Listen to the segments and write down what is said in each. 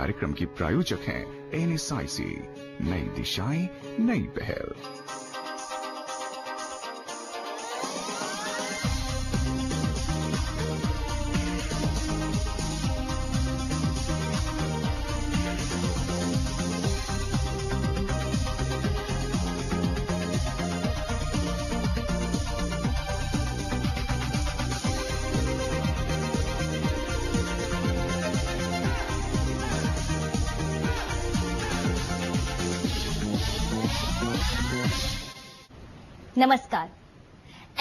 कार्यक्रम की प्रायोजक हैं NSIC, नई दिशाएं नई पहल। नमस्कार।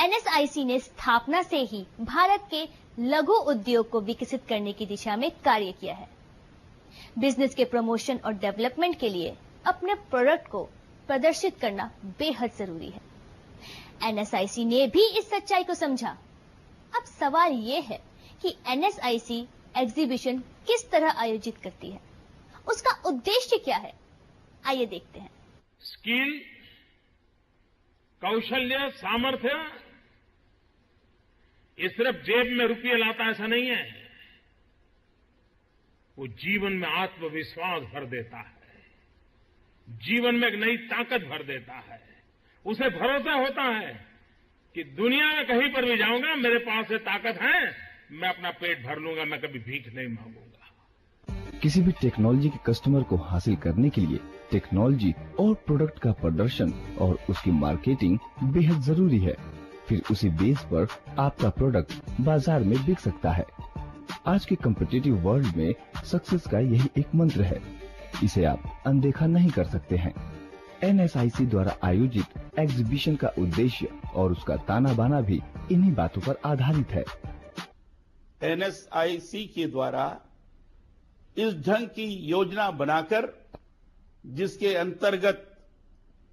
NSIC ने स्थापना से ही भारत के लघु उद्योग को विकसित करने की दिशा में कार्य किया है। बिजनेस के प्रमोशन और डेवलपमेंट के लिए अपने प्रोडक्ट को प्रदर्शित करना बेहद जरूरी है। NSIC ने भी इस सच्चाई को समझा। अब सवाल ये है कि NSIC एग्जीबिशन किस तरह आयोजित करती है, उसका उद्देश्य क्या है, आइए देखते हैं। स्किल, कौशल्य, सामर्थ्य ये सिर्फ जेब में रुपये लाता ऐसा नहीं है, वो जीवन में आत्मविश्वास भर देता है, जीवन में एक नई ताकत भर देता है। उसे भरोसा होता है कि दुनिया में कहीं पर भी जाऊंगा, मेरे पास ये ताकत है, मैं अपना पेट भर लूंगा, मैं कभी भीख नहीं मांगूंगा। किसी भी टेक्नोलॉजी के कस्टमर को हासिल करने के लिए टेक्नोलॉजी और प्रोडक्ट का प्रदर्शन और उसकी मार्केटिंग बेहद जरूरी है। फिर उसी बेस पर आपका प्रोडक्ट बाजार में बिक सकता है। आज के कॉम्पिटिटिव वर्ल्ड में सक्सेस का यही एक मंत्र है, इसे आप अनदेखा नहीं कर सकते हैं। NSIC द्वारा आयोजित एग्जीबिशन का उद्देश्य और उसका ताना बाना भी इन्हीं बातों पर आधारित है। NSIC के द्वारा इस ढंग की योजना बनाकर, जिसके अंतर्गत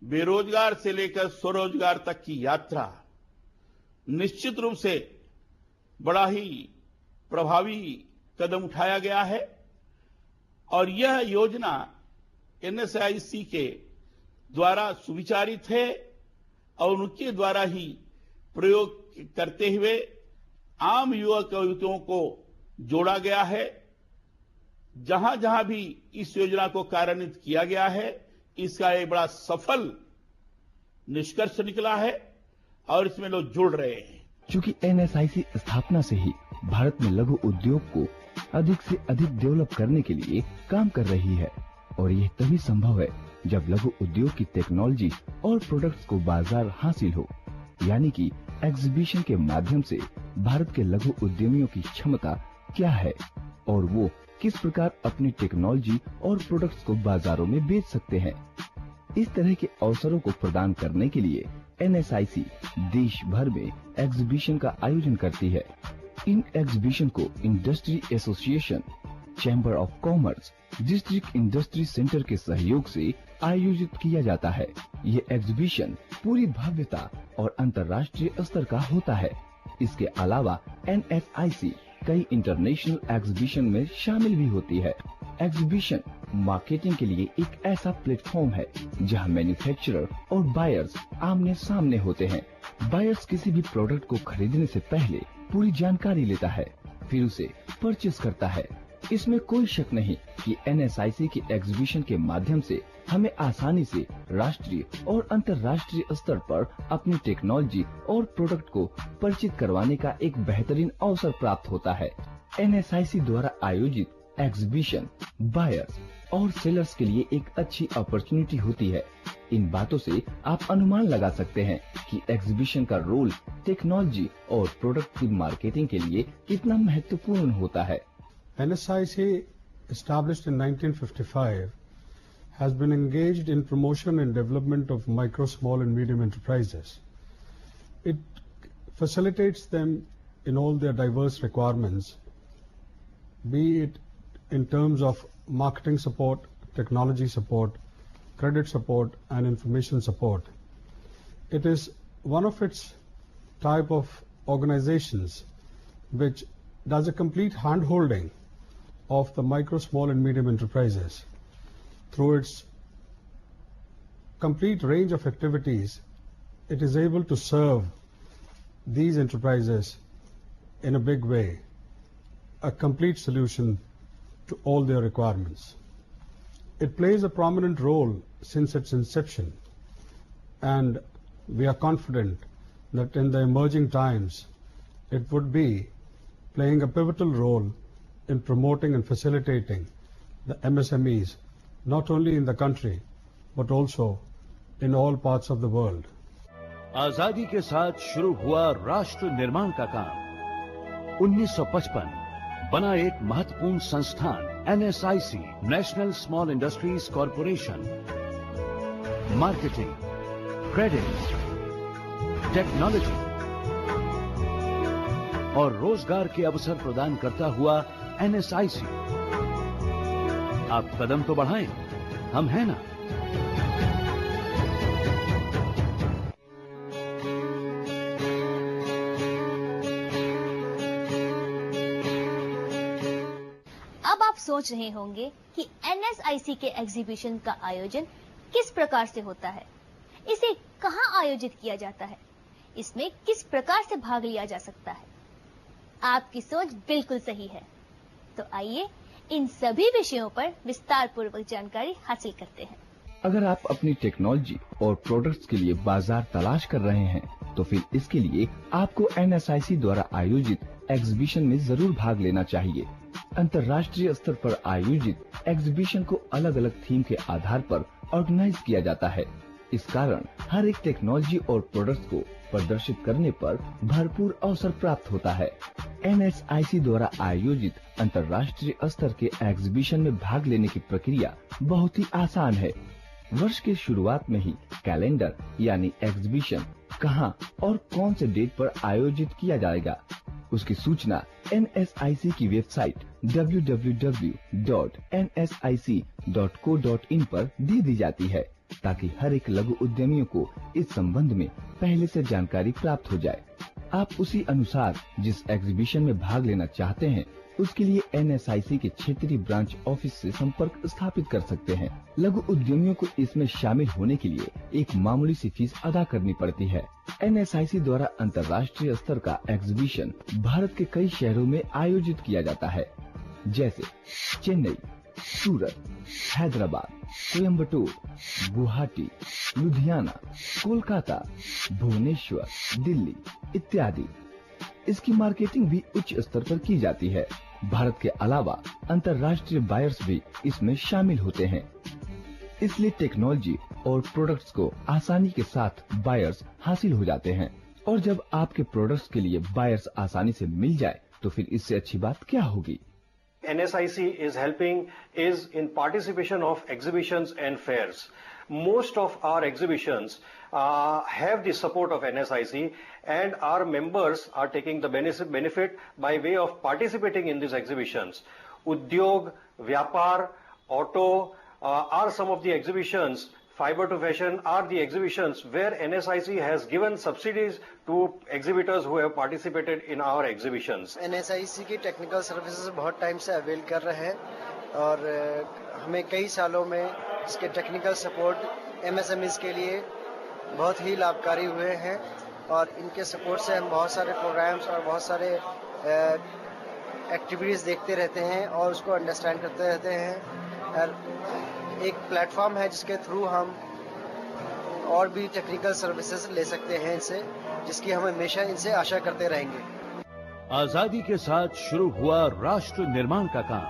बेरोजगार से लेकर स्वरोजगार तक की यात्रा निश्चित रूप से बड़ा ही प्रभावी कदम उठाया गया है। और यह योजना NSIC के द्वारा सुविचारित है और उनके द्वारा ही प्रयोग करते हुए आम युवक और युवतियों को जोड़ा गया है। जहां जहां भी इस योजना को कार्यान्वित किया गया है, इसका एक बड़ा सफल निष्कर्ष निकला है और इसमें लोग जुड़ रहे हैं। चूंकि NSIC स्थापना से ही भारत में लघु उद्योग को अधिक से अधिक डेवलप करने के लिए काम कर रही है, और यह तभी संभव है जब लघु उद्योग की टेक्नोलॉजी और प्रोडक्ट्स को बाजार हासिल हो। यानी कि एग्जीबिशन के माध्यम से भारत के लघु उद्यमियों की क्षमता क्या है और वो किस प्रकार अपनी टेक्नोलॉजी और प्रोडक्ट्स को बाजारों में बेच सकते हैं। इस तरह के अवसरों को प्रदान करने के लिए NSIC देश भर में एग्जीबिशन का आयोजन करती है। इन एग्जीबिशन को industry association, chamber of commerce, district industry centre के सहयोग से आयोजित किया जाता है। ये एग्जीबिशन पूरी भव्यता और अंतर्राष्ट्रीय स्तर का होता है। इसके अलावा NSIC कई इंटरनेशनल एग्जीबिशन में शामिल भी होती है। एग्जीबिशन मार्केटिंग के लिए एक ऐसा प्लेटफॉर्म है जहां मैन्युफैक्चरर और बायर्स आमने सामने होते हैं। बायर्स किसी भी प्रोडक्ट को खरीदने से पहले पूरी जानकारी लेता है, फिर उसे परचेस करता है। इसमें कोई शक नहीं कि NSIC के एग्जीबिशन के माध्यम से हमें आसानी से राष्ट्रीय और अंतर्राष्ट्रीय स्तर पर अपनी टेक्नोलॉजी और प्रोडक्ट को परिचित करवाने का एक बेहतरीन अवसर प्राप्त होता है। NSIC द्वारा आयोजित एग्जीबिशन बायर्स और सेलर्स के लिए एक अच्छी अपॉर्चुनिटी होती है। इन बातों से आप अनुमान लगा सकते हैं कि एग्जीबिशन का रोल टेक्नोलॉजी और प्रोडक्ट की मार्केटिंग के लिए कितना महत्वपूर्ण होता है। NSIC, established in 1955, has been engaged in promotion and development of micro, small and medium enterprises. It facilitates them in all their diverse requirements, be it in terms of marketing support, technology support, credit support and information support. It is one of its type of organizations which does a complete hand-holding of the micro, small and medium enterprises. Through its complete range of activities, it is able to serve these enterprises in a big way, a complete solution to all their requirements. It plays a prominent role since its inception, and we are confident that in the emerging times, it would be playing a pivotal role in promoting and facilitating the MSMEs, not only in the country, but also in all parts of the world. आजादी के साथ शुरू हुआ राष्ट्र निर्माण का काम 1955 बना एक महत्वपूर्ण संस्थान NSIC, national small industries corporation. Marketing, credit, technology और रोजगार के अवसर प्रदान करता हुआ NSIC। आप कदम तो बढ़ाएं, हम हैं ना। अब आप सोच रहे होंगे कि NSIC के एग्जीबिशन का आयोजन किस प्रकार से होता है, इसे कहां आयोजित किया जाता है, इसमें किस प्रकार से भाग लिया जा सकता है। आपकी सोच बिल्कुल सही है। तो आइए इन सभी विषयों पर विस्तार पूर्वक जानकारी हासिल करते हैं। अगर आप अपनी टेक्नोलॉजी और प्रोडक्ट्स के लिए बाजार तलाश कर रहे हैं, तो फिर इसके लिए आपको NSIC द्वारा आयोजित एग्जीबिशन में जरूर भाग लेना चाहिए। अंतर्राष्ट्रीय स्तर पर आयोजित एग्जीबिशन को अलग अलग थीम के आधार पर ऑर्गेनाइज किया जाता है। इस कारण हर एक टेक्नोलॉजी और प्रोडक्ट्स को प्रदर्शित करने पर भरपूर अवसर प्राप्त होता है। NSIC द्वारा आयोजित अंतर्राष्ट्रीय स्तर के एग्जीबिशन में भाग लेने की प्रक्रिया बहुत ही आसान है। वर्ष के शुरुआत में ही कैलेंडर यानी एग्जीबिशन कहां और कौन से डेट पर आयोजित किया जाएगा, उसकी सूचना NSIC की वेबसाइट www.nsic.co.in पर दे दी जाती है, ताकि हर एक लघु उद्यमियों को इस संबंध में पहले से जानकारी प्राप्त हो जाए। आप उसी अनुसार जिस एग्जीबिशन में भाग लेना चाहते हैं, उसके लिए NSIC के क्षेत्रीय ब्रांच ऑफिस से संपर्क स्थापित कर सकते हैं। लघु उद्यमियों को इसमें शामिल होने के लिए एक मामूली सी फीस अदा करनी पड़ती है। NSIC द्वारा अंतर्राष्ट्रीय स्तर का एग्जीबिशन भारत के कई शहरों में आयोजित किया जाता है, जैसे चेन्नई, सूरत, हैदराबाद, कोयम्बटूर, गुवाहाटी, लुधियाना, कोलकाता, भुवनेश्वर, दिल्ली इत्यादि। इसकी मार्केटिंग भी उच्च स्तर पर की जाती है। भारत के अलावा अंतर्राष्ट्रीय बायर्स भी इसमें शामिल होते हैं। इसलिए टेक्नोलॉजी और प्रोडक्ट्स को आसानी के साथ बायर्स हासिल हो जाते हैं। और जब आपके प्रोडक्ट्स के लिए बायर्स आसानी से मिल जाए, तो फिर इससे अच्छी बात क्या होगी। NSIC is helping is in participation of exhibitions and fairs. Most of our exhibitions have the support of NSIC, and our members are taking the benefit by way of participating in these exhibitions. Udyog, Vyapar, Auto are some of the exhibitions. Fiber to Fashion are the exhibitions where NSIC has given subsidies to exhibitors who have participated in our exhibitions. NSIC की technical services बहुत time से avail कर रहे हैं और हमें कई सालों में इसके टेक्निकल सपोर्ट MSMEs के लिए बहुत ही लाभकारी हुए हैं और इनके सपोर्ट से हम बहुत सारे प्रोग्राम्स और बहुत सारे एक्टिविटीज़ देखते रहते हैं और उसको अंडरस्टैंड करते रहते हैं। और एक प्लेटफॉर्म है जिसके थ्रू हम और भी टेक्निकल सर्विसेज ले सकते हैं इनसे, जिसकी हम हमेशा इनसे आशा करते रहेंगे। आजादी के साथ शुरू हुआ राष्ट्र निर्माण का काम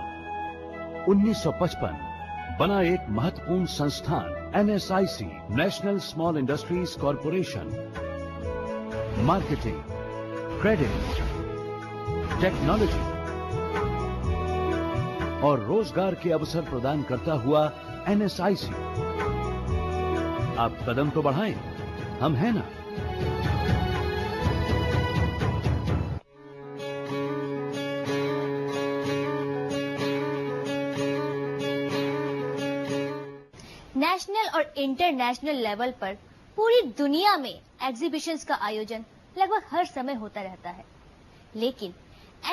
1955 बना एक महत्वपूर्ण संस्थान NSIC, national small industries corporation. Marketing, credit, technology और रोजगार के अवसर प्रदान करता हुआ NSIC। आप कदम तो बढ़ाएं, हम हैं ना। नेशनल और इंटरनेशनल लेवल पर पूरी दुनिया में एग्जीबिशंस का आयोजन लगभग हर समय होता रहता है, लेकिन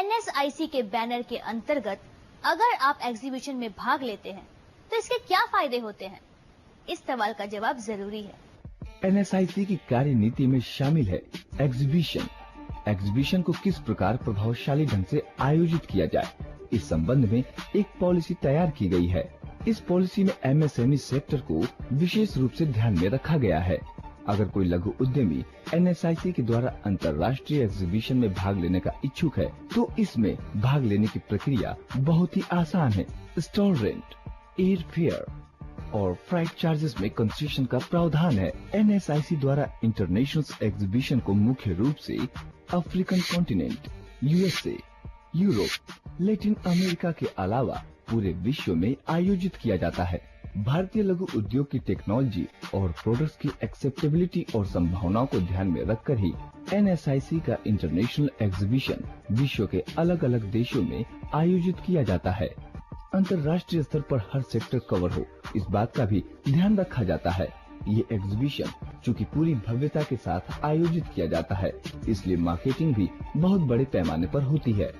NSIC के बैनर के अंतर्गत अगर आप एग्जीबिशन में भाग लेते हैं तो इसके क्या फायदे होते हैं? इस सवाल का जवाब जरूरी है। NSIC की कार्यनीति में शामिल है एग्जीबिशन। एग्जीबिशन को किस प्रकार प्रभावशाली ढंग से आयोजित किया जाए, इस संबंध में एक पॉलिसी तैयार की गई है। इस पॉलिसी में एमएसएमई सेक्टर को विशेष रूप से ध्यान में रखा गया है। अगर कोई लघु उद्यमी एनएसआईसी के द्वारा अंतर्राष्ट्रीय एग्जीबिशन में भाग लेने का इच्छुक है तो इसमें भाग लेने की प्रक्रिया बहुत ही आसान है। स्टॉल रेंट, एयर फेयर और फ्लाइट चार्जेस में कंसेशन का प्रावधान है। एनएसआईसी द्वारा इंटरनेशनल एग्जीबिशन को मुख्य रूप से African continent, USA, Europe, Latin America के अलावा पूरे विश्व में आयोजित किया जाता है। भारतीय लघु उद्योग की टेक्नोलॉजी और प्रोडक्ट्स की एक्सेप्टेबिलिटी और संभावनाओं को ध्यान में रखकर ही एनएसआईसी का इंटरनेशनल एग्जीबिशन विश्व के अलग अलग देशों में आयोजित किया जाता है। अंतर्राष्ट्रीय स्तर पर हर सेक्टर कवर हो, इस बात का भी ध्यान रखा जाता है। ये एग्जीबिशन चूंकि पूरी भव्यता के साथ आयोजित किया जाता है, इसलिए मार्केटिंग भी बहुत बड़े पैमाने पर होती है।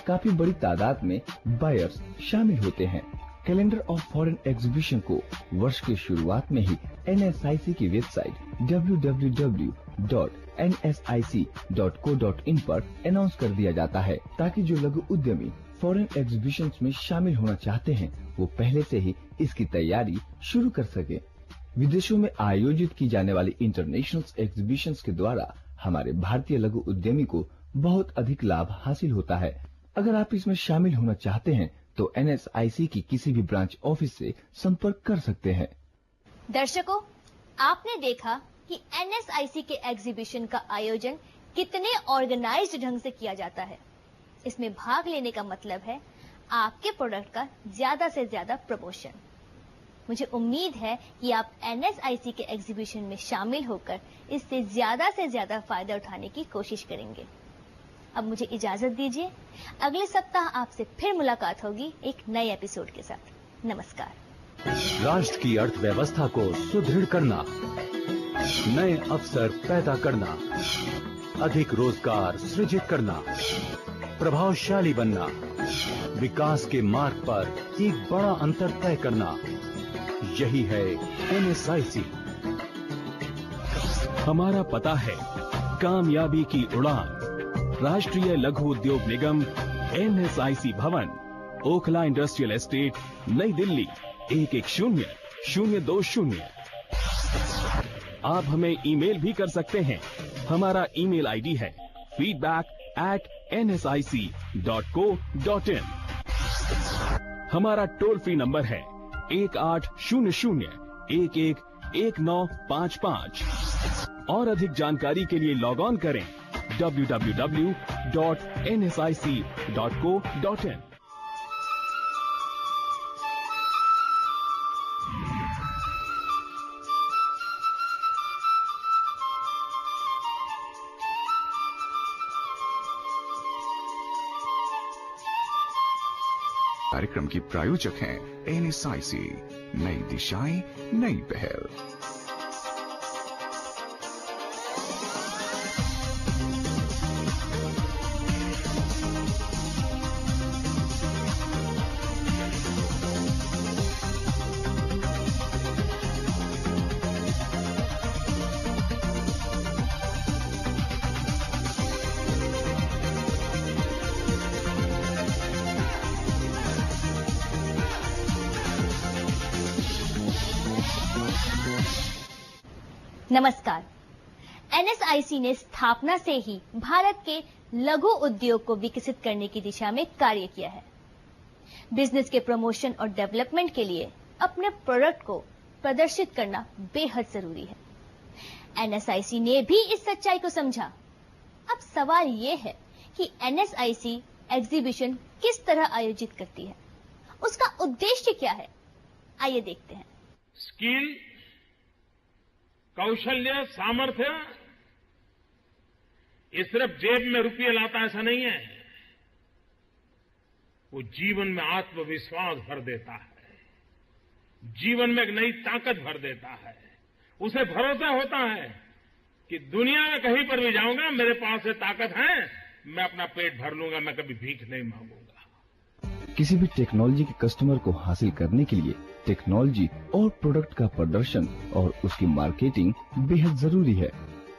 काफी बड़ी तादाद में बायर्स शामिल होते हैं। कैलेंडर ऑफ फॉरेन एग्जीबिशन को वर्ष की शुरुआत में ही एनएसआईसी की वेबसाइट www.nsic.co.in पर अनाउंस कर दिया जाता है, ताकि जो लघु उद्यमी फॉरेन एग्जीबिशन में शामिल होना चाहते हैं वो पहले से ही इसकी तैयारी शुरू कर सके। विदेशों में आयोजित की जाने वाली इंटरनेशनल एग्जीबिशंस के द्वारा हमारे भारतीय लघु उद्यमी को बहुत अधिक लाभ हासिल होता है। अगर आप इसमें शामिल होना चाहते हैं तो एनएसआईसी की किसी भी ब्रांच ऑफिस से संपर्क कर सकते हैं। दर्शकों, आपने देखा कि एनएसआईसी के एग्जीबिशन का आयोजन कितने ऑर्गेनाइज्ड ढंग से किया जाता है। इसमें भाग लेने का मतलब है आपके प्रोडक्ट का ज्यादा से ज्यादा प्रमोशन। मुझे उम्मीद है कि आप एनएसआईसी के एग्जीबिशन में शामिल होकर इससे ज्यादा फायदा उठाने की कोशिश करेंगे। अब मुझे इजाजत दीजिए, अगले सप्ताह आपसे फिर मुलाकात होगी एक नए एपिसोड के साथ। नमस्कार। राष्ट्र की अर्थव्यवस्था को सुदृढ़ करना, नए अवसर पैदा करना, अधिक रोजगार सृजित करना, प्रभावशाली बनना, विकास के मार्ग पर एक बड़ा अंतर तय करना, यही है एनएसआईसी। हमारा पता है कामयाबी की उड़ान। राष्ट्रीय लघु उद्योग निगम, एनएसआईसी भवन, ओखला इंडस्ट्रियल एस्टेट, नई दिल्ली 110020। आप हमें ईमेल भी कर सकते हैं। हमारा ईमेल आईडी है feedback@nsic.co.in। हमारा टोल फ्री नंबर है 1800-111955 और अधिक जानकारी के लिए लॉग ऑन करें www.nsic.co.in। कार्यक्रम की प्रायोजक हैं एनएसआईसी, नई दिशाएं, नई पहल। नमस्कार। एनएसआईसी ने स्थापना से ही भारत के लघु उद्योग को विकसित करने की दिशा में कार्य किया है। बिजनेस के प्रमोशन और डेवलपमेंट के लिए अपने प्रोडक्ट को प्रदर्शित करना बेहद जरूरी है। एनएसआईसी ने भी इस सच्चाई को समझा। अब सवाल ये है कि एनएसआईसी एग्जीबिशन किस तरह आयोजित करती है, उसका उद्देश्य क्या है। आइए देखते हैं। स्किल, कौशल्य, सामर्थ्य ये सिर्फ जेब में रुपये लाता ऐसा नहीं है, वो जीवन में आत्मविश्वास भर देता है, जीवन में एक नई ताकत भर देता है। उसे भरोसा होता है कि दुनिया में कहीं पर भी जाऊंगा, मेरे पास ये ताकत है, मैं अपना पेट भर लूंगा, मैं कभी भीख नहीं मांगूंगा। किसी भी टेक्नोलॉजी के कस्टमर को हासिल करने के लिए टेक्नोलॉजी और प्रोडक्ट का प्रदर्शन और उसकी मार्केटिंग बेहद जरूरी है।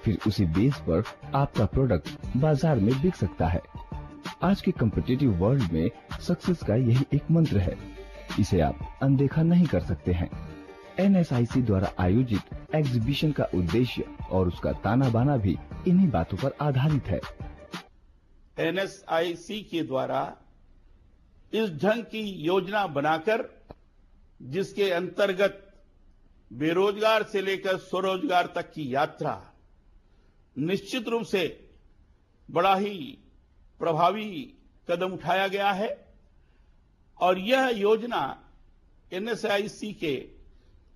फिर उसी बेस पर आपका प्रोडक्ट बाजार में बिक सकता है। आज के कॉम्पिटिटिव वर्ल्ड में सक्सेस का यही एक मंत्र है। इसे आप अनदेखा नहीं कर सकते हैं। NSIC द्वारा आयोजित एग्जीबिशन का उद्देश्य और उसका ताना बाना भी इन्हीं बातों पर आधारित है। NSIC के द्वारा इस ढंग की योजना बनाकर जिसके अंतर्गत बेरोजगार से लेकर स्वरोजगार तक की यात्रा निश्चित रूप से बड़ा ही प्रभावी कदम उठाया गया है और यह योजना NSIC के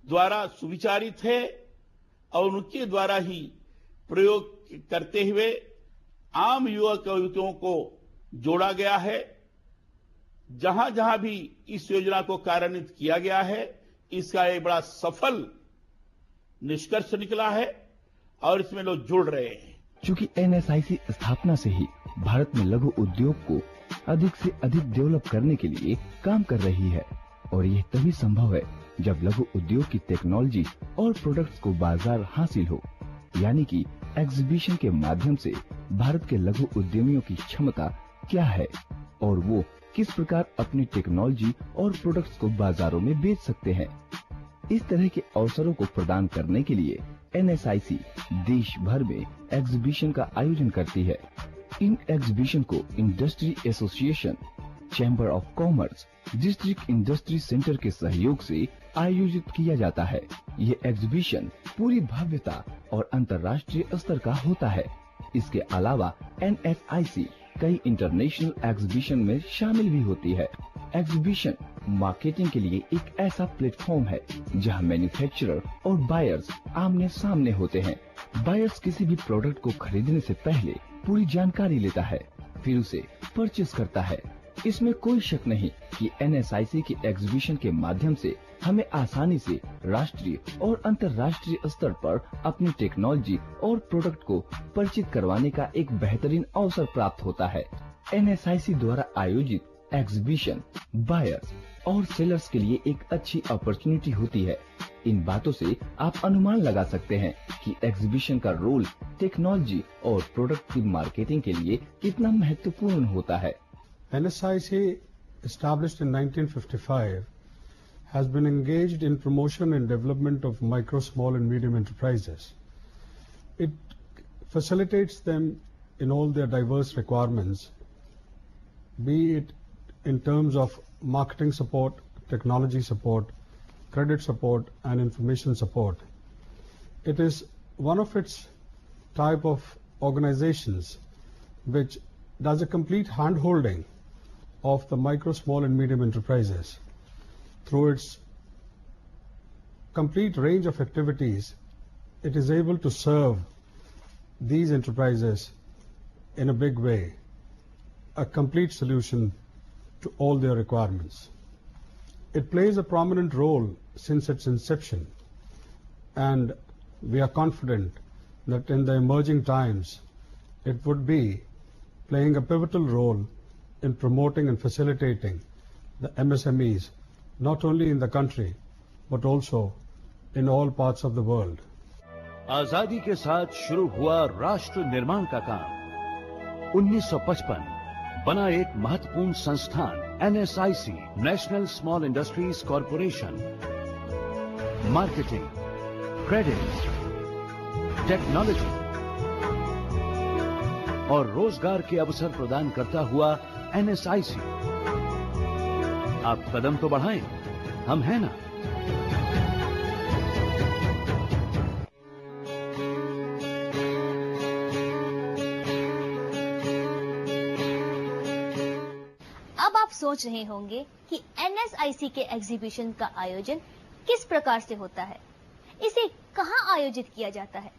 द्वारा सुविचारित है और उनके द्वारा ही प्रयोग करते हुए आम युवक युवतियों को जोड़ा गया है। जहां जहां भी इस योजना को कार्यान्वित किया गया है, इसका एक बड़ा सफल निष्कर्ष निकला है और इसमें लोग जुड़ रहे हैं। चूंकि NSIC स्थापना से ही भारत में लघु उद्योग को अधिक से अधिक डेवलप करने के लिए काम कर रही है और यह तभी संभव है जब लघु उद्योग की टेक्नोलॉजी और प्रोडक्ट्स को बाजार हासिल हो, यानी कि एग्जीबिशन के माध्यम से भारत के लघु उद्यमियों की क्षमता क्या है और वो किस प्रकार अपनी टेक्नोलॉजी और प्रोडक्ट्स को बाजारों में बेच सकते हैं। इस तरह के अवसरों को प्रदान करने के लिए NSIC देश भर में एग्जीबिशन का आयोजन करती है। इन एग्जीबिशन को industry association, chamber of commerce, district industry centre के सहयोग से आयोजित किया जाता है। ये एग्जीबिशन पूरी भव्यता और अंतर्राष्ट्रीय स्तर का होता है। इसके अलावा NSIC कई इंटरनेशनल एग्जीबिशन में शामिल भी होती है। एग्जीबिशन मार्केटिंग के लिए एक ऐसा प्लेटफॉर्म है जहां मैन्युफैक्चरर और बायर्स आमने सामने होते हैं। बायर्स किसी भी प्रोडक्ट को खरीदने से पहले पूरी जानकारी लेता है, फिर उसे परचेज करता है। इसमें कोई शक नहीं कि NSIC के एग्जीबिशन के माध्यम से हमें आसानी से राष्ट्रीय और अंतर्राष्ट्रीय स्तर पर अपनी टेक्नोलॉजी और प्रोडक्ट को परिचित करवाने का एक बेहतरीन अवसर प्राप्त होता है। NSIC द्वारा आयोजित एग्जीबिशन बायर्स और सेलर्स के लिए एक अच्छी अपॉर्चुनिटी होती है। इन बातों से आप अनुमान लगा सकते हैं कि एग्जीबिशन का रोल टेक्नोलॉजी और प्रोडक्ट की मार्केटिंग के लिए कितना महत्वपूर्ण होता है। NSIC, established in 1955, has been engaged in promotion and development of micro, small and medium enterprises. It facilitates them in all their diverse requirements, be it in terms of marketing support, technology support, credit support and information support. It is one of its type of organizations which does a complete hand-holding of the micro, small and medium enterprises. Through its complete range of activities, it is able to serve these enterprises in a big way, a complete solution to all their requirements. It plays a prominent role since its inception, and we are confident that in the emerging times, it would be playing a pivotal role in promoting and facilitating the MSMEs, not only in the country, but also in all parts of the world. आजादी के साथ शुरू हुआ राष्ट्र निर्माण का काम 1955 बना एक महत्वपूर्ण संस्थान NSIC, national small industries corporation. Marketing, credit, technology और रोजगार के अवसर प्रदान करता हुआ NSIC। आप कदम तो बढ़ाएं, हम हैं ना। अब आप सोच रहे होंगे कि NSIC के एग्जीबिशन का आयोजन किस प्रकार से होता है, इसे कहां आयोजित किया जाता है,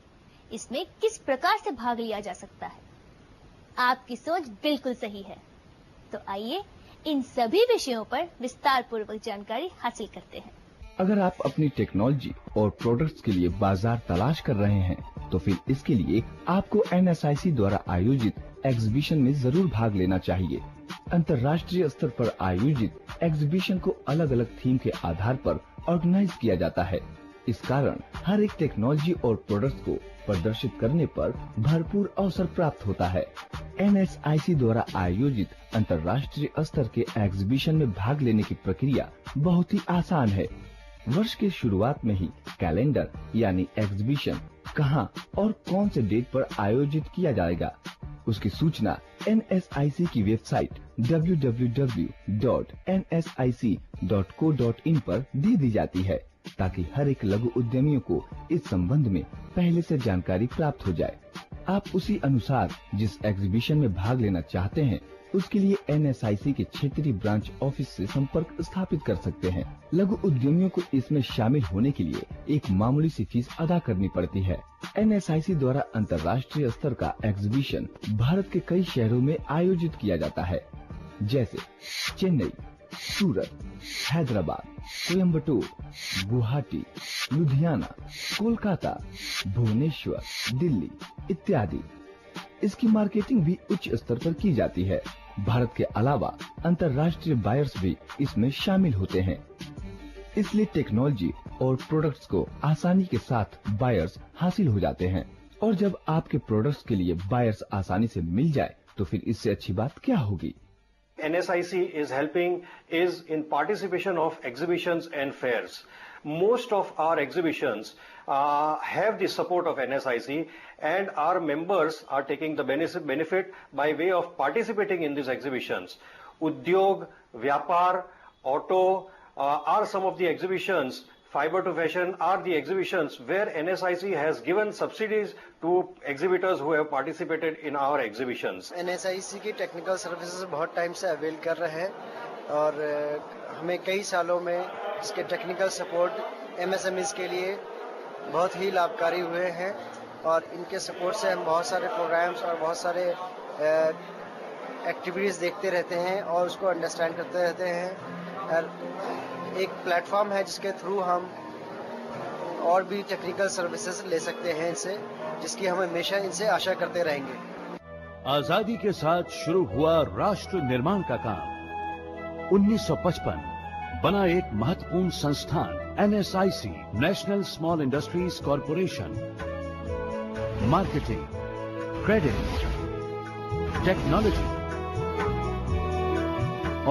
इसमें किस प्रकार से भाग लिया जा सकता है। आपकी सोच बिल्कुल सही है। तो आइए इन सभी विषयों पर विस्तार पूर्वक जानकारी हासिल करते हैं। अगर आप अपनी टेक्नोलॉजी और प्रोडक्ट्स के लिए बाजार तलाश कर रहे हैं, तो फिर इसके लिए आपको NSIC द्वारा आयोजित एग्जीबिशन में जरूर भाग लेना चाहिए। अंतर्राष्ट्रीय स्तर पर आयोजित एग्जीबिशन को अलग अलग थीम के आधार पर ऑर्गेनाइज किया जाता है। इस कारण हर एक टेक्नोलॉजी और प्रोडक्ट्स को प्रदर्शित करने पर भरपूर अवसर प्राप्त होता है। NSIC द्वारा आयोजित अंतर्राष्ट्रीय स्तर के एग्जीबिशन में भाग लेने की प्रक्रिया बहुत ही आसान है। वर्ष के शुरुआत में ही कैलेंडर यानी एग्जीबिशन कहां और कौन से डेट पर आयोजित किया जाएगा, उसकी सूचना NSIC की वेबसाइट www.nsic.co.in पर दे दी जाती है, ताकि हर एक लघु उद्यमियों को इस संबंध में पहले से जानकारी प्राप्त हो जाए। आप उसी अनुसार जिस एग्जीबिशन में भाग लेना चाहते हैं उसके लिए NSIC के क्षेत्रीय ब्रांच ऑफिस से संपर्क स्थापित कर सकते हैं। लघु उद्यमियों को इसमें शामिल होने के लिए एक मामूली सी फीस अदा करनी पड़ती है। NSIC द्वारा अंतर्राष्ट्रीय स्तर का एग्जीबिशन भारत के कई शहरों में आयोजित किया जाता है, जैसे चेन्नई, सूरत, हैदराबाद, कोयम्बटूर, गुवाहाटी, लुधियाना, कोलकाता, भुवनेश्वर, दिल्ली इत्यादि। इसकी मार्केटिंग भी उच्च स्तर पर की जाती है। भारत के अलावा अंतर्राष्ट्रीय बायर्स भी इसमें शामिल होते हैं। इसलिए टेक्नोलॉजी और प्रोडक्ट्स को आसानी के साथ बायर्स हासिल हो जाते हैं। और जब आपके प्रोडक्ट्स के लिए बायर्स आसानी से मिल जाए तो फिर इससे अच्छी बात क्या होगी। NSIC is helping is in participation of exhibitions and fairs. Most of our exhibitions have the support of NSIC, and our members are taking the benefit by way of participating in these exhibitions. Udyog, Vyapar, Auto are some of the exhibitions. Fiber to Fashion are the exhibitions where NSIC has given subsidies to exhibitors who have participated in our exhibitions. NSIC की technical services बहुत time से avail कर रहे हैं और हमें कई सालों में इसके टेक्निकल सपोर्ट MSMEs के लिए बहुत ही लाभकारी हुए हैं और इनके सपोर्ट से हम बहुत सारे प्रोग्राम्स और बहुत सारे एक्टिविटीज़ देखते रहते हैं और उसको अंडरस्टैंड करते रहते हैं। एक प्लेटफॉर्म है जिसके थ्रू हम और भी टेक्निकल सर्विसेज ले सकते हैं इनसे, जिसकी हम हमेशा इनसे आशा करते रहेंगे। आजादी के साथ शुरू हुआ राष्ट्र निर्माण का काम 1955 बना एक महत्वपूर्ण संस्थान NSIC national small industries corporation marketing, credit, technology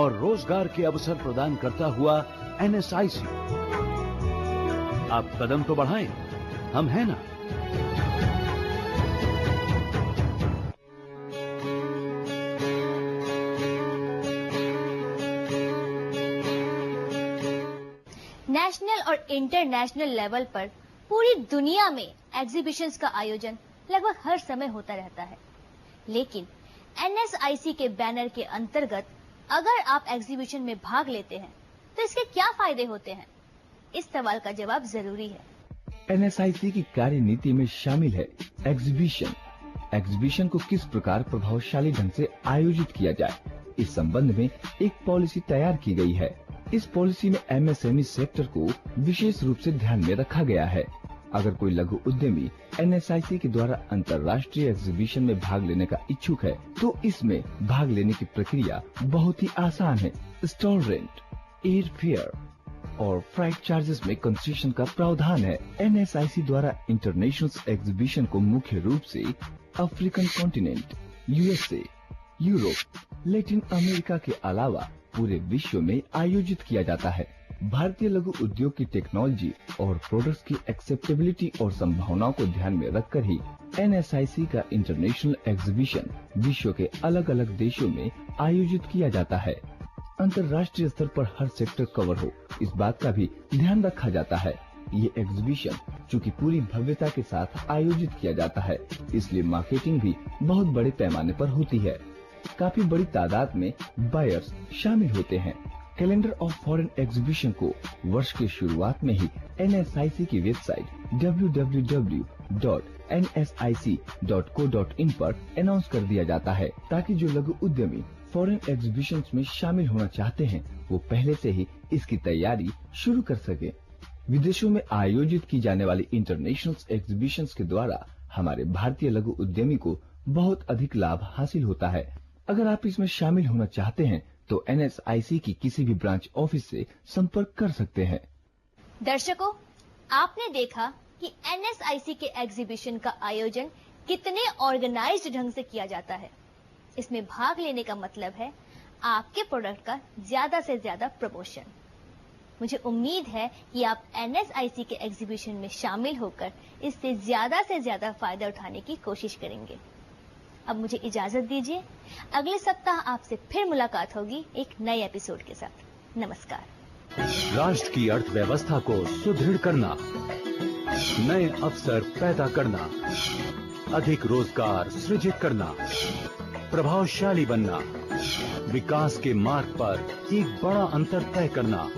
और रोजगार के अवसर प्रदान करता हुआ NSIC। आप कदम तो बढ़ाएं, हम हैं ना। नेशनल और इंटरनेशनल लेवल पर पूरी दुनिया में एग्जीबिशंस का आयोजन लगभग हर समय होता रहता है, लेकिन NSIC के बैनर के अंतर्गत अगर आप एग्जीबिशन में भाग लेते हैं तो इसके क्या फायदे होते हैं? इस सवाल का जवाब जरूरी है। NSIC की कार्यनीति में शामिल है एग्जीबिशन। एग्जीबिशन को किस प्रकार प्रभावशाली ढंग से आयोजित किया जाए, इस संबंध में एक पॉलिसी तैयार की गई है। इस पॉलिसी में MSME सेक्टर को विशेष रूप से ध्यान में रखा गया है। अगर कोई लघु उद्यमी NSIC के द्वारा अंतर्राष्ट्रीय एग्जीबिशन में भाग लेने का इच्छुक है तो इसमें भाग लेने की प्रक्रिया बहुत ही आसान है। स्टॉल रेंट, एयर फेयर और फ्लाइट चार्जेस में कंसेशन का प्रावधान है। NSIC द्वारा इंटरनेशनल एग्जीबिशन को मुख्य रूप से African continent, USA, Europe, Latin America के अलावा पूरे विश्व में आयोजित किया जाता है। भारतीय लघु उद्योग की टेक्नोलॉजी और प्रोडक्ट्स की एक्सेप्टेबिलिटी और संभावनाओं को ध्यान में रखकर ही NSIC का इंटरनेशनल एग्जीबिशन विश्व के अलग अलग देशों में आयोजित किया जाता है। अंतर्राष्ट्रीय स्तर पर हर सेक्टर कवर हो, इस बात का भी ध्यान रखा जाता है। ये एग्जीबिशन चूँकि पूरी भव्यता के साथ आयोजित किया जाता है, इसलिए मार्केटिंग भी बहुत बड़े पैमाने पर होती है। काफी बड़ी तादाद में बायर्स शामिल होते हैं। कैलेंडर ऑफ फॉरेन एग्जीबिशन को वर्ष की शुरुआत में ही NSIC की वेबसाइट www.nsic.co.in पर अनाउंस कर दिया जाता है, ताकि जो लघु उद्यमी फॉरेन एग्जीबिशंस में शामिल होना चाहते हैं वो पहले से ही इसकी तैयारी शुरू कर सके। विदेशों में आयोजित की जाने वाली इंटरनेशनल एग्जीबिशंस के द्वारा हमारे भारतीय लघु उद्यमी को बहुत अधिक लाभ हासिल होता है। अगर आप इसमें शामिल होना चाहते हैं तो NSIC की किसी भी ब्रांच ऑफिस से संपर्क कर सकते हैं। दर्शकों, आपने देखा कि NSIC के एग्जीबिशन का आयोजन कितने ऑर्गेनाइज्ड ढंग से किया जाता है। इसमें भाग लेने का मतलब है आपके प्रोडक्ट का ज्यादा से ज्यादा प्रमोशन। मुझे उम्मीद है कि आप NSIC के एग्जीबिशन में शामिल होकर इससे ज्यादा फायदा उठाने की कोशिश करेंगे। अब मुझे इजाजत दीजिए, अगले सप्ताह आपसे फिर मुलाकात होगी एक नए एपिसोड के साथ। नमस्कार। राष्ट्र की अर्थव्यवस्था को सुदृढ़ करना, नए अवसर पैदा करना, अधिक रोजगार सृजित करना, प्रभावशाली बनना, विकास के मार्ग पर एक बड़ा अंतर तय करना,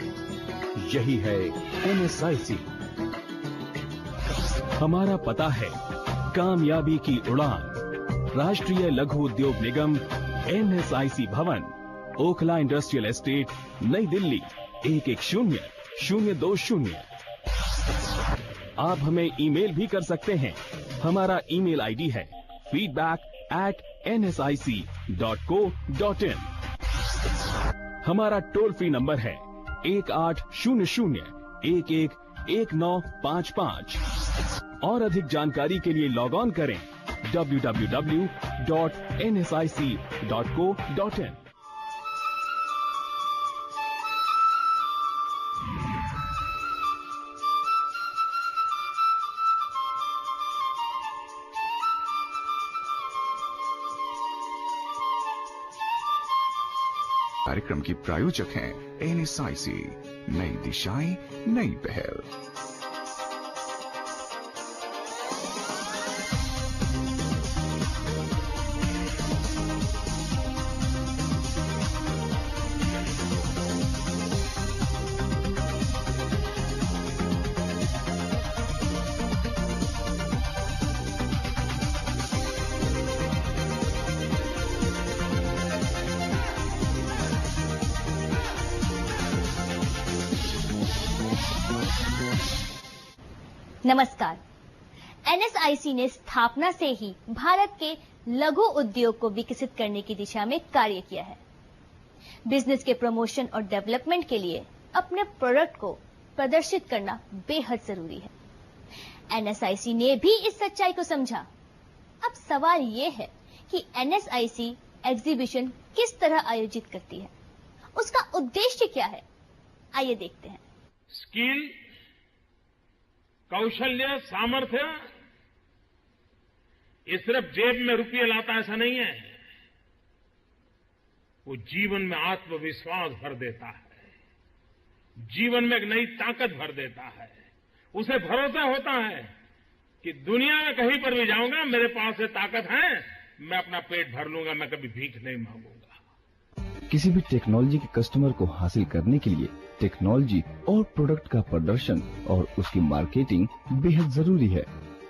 यही है NSIC। हमारा पता है कामयाबी की उड़ान, राष्ट्रीय लघु उद्योग निगम, NSIC भवन, ओखला इंडस्ट्रियल एस्टेट, नई दिल्ली 110020। आप हमें ईमेल भी कर सकते हैं। हमारा ईमेल आईडी है feedback@nsic.co.in। हमारा टोल फ्री नंबर है 1800111955 और अधिक जानकारी के लिए लॉग ऑन करें www.nsic.co.in। कार्यक्रम की प्रायोजक हैं NSIC, नई दिशाएं, नई पहल। नमस्कार। NSIC ने स्थापना से ही भारत के लघु उद्योग को विकसित करने की दिशा में कार्य किया है। बिजनेस के प्रमोशन और डेवलपमेंट के लिए अपने प्रोडक्ट को प्रदर्शित करना बेहद जरूरी है। NSIC ने भी इस सच्चाई को समझा। अब सवाल यह है कि NSIC एग्जीबिशन किस तरह आयोजित करती है, उसका उद्देश्य क्या है, आइए देखते हैं। स्किल, कौशल्य, सामर्थ्य ये सिर्फ जेब में रुपये लाता ऐसा नहीं है, वो जीवन में आत्मविश्वास भर देता है, जीवन में एक नई ताकत भर देता है। उसे भरोसा होता है कि दुनिया में कहीं पर भी जाऊंगा, मेरे पास ये ताकत है, मैं अपना पेट भर लूंगा, मैं कभी भीख नहीं मांगूंगा। किसी भी टेक्नोलॉजी के कस्टमर को हासिल करने के लिए टेक्नोलॉजी और प्रोडक्ट का प्रदर्शन और उसकी मार्केटिंग बेहद जरूरी है।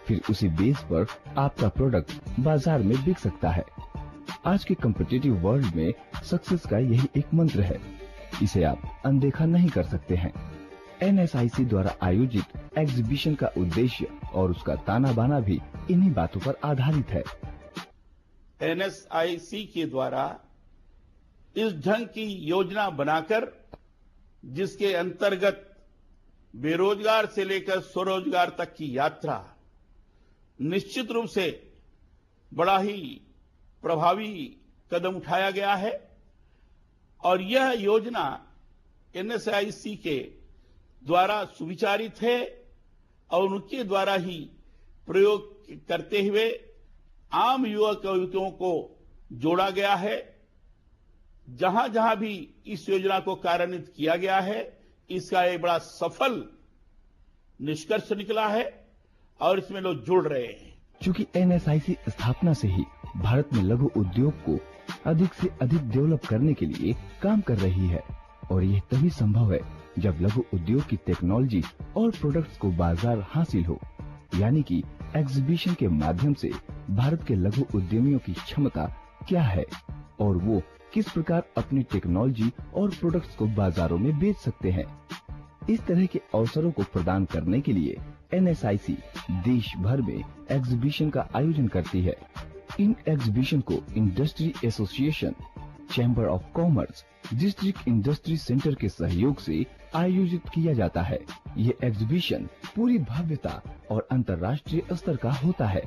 फिर उसी बेस पर आपका प्रोडक्ट बाजार में बिक सकता है। आज के कॉम्पिटिटिव वर्ल्ड में सक्सेस का यही एक मंत्र है, इसे आप अनदेखा नहीं कर सकते हैं। NSIC द्वारा आयोजित एग्जीबिशन का उद्देश्य और उसका ताना बाना भी इन्हीं बातों पर आधारित है। NSIC के द्वारा इस ढंग की योजना बनाकर, जिसके अंतर्गत बेरोजगार से लेकर स्वरोजगार तक की यात्रा निश्चित रूप से बड़ा ही प्रभावी कदम उठाया गया है। और यह योजना NSIC के द्वारा सुविचारित है और उनके द्वारा ही प्रयोग करते हुए आम युवक युवतियों को जोड़ा गया है। जहां जहां भी इस योजना को कार्यान्वित किया गया है, इसका एक बड़ा सफल निष्कर्ष निकला है और इसमें लोग जुड़ रहे हैं। चूंकि NSIC स्थापना से ही भारत में लघु उद्योग को अधिक से अधिक डेवलप करने के लिए काम कर रही है, और यह तभी संभव है जब लघु उद्योग की टेक्नोलॉजी और प्रोडक्ट्स को बाजार हासिल हो। यानी कि एग्जीबिशन के माध्यम से भारत के लघु उद्यमियों की क्षमता क्या है और वो किस प्रकार अपनी टेक्नोलॉजी और प्रोडक्ट्स को बाजारों में बेच सकते हैं। इस तरह के अवसरों को प्रदान करने के लिए NSIC देश भर में एग्जीबिशन का आयोजन करती है। इन एग्जीबिशन को industry association, chamber of commerce, district industry centre के सहयोग से आयोजित किया जाता है। ये एग्जीबिशन पूरी भव्यता और अंतर्राष्ट्रीय स्तर का होता है।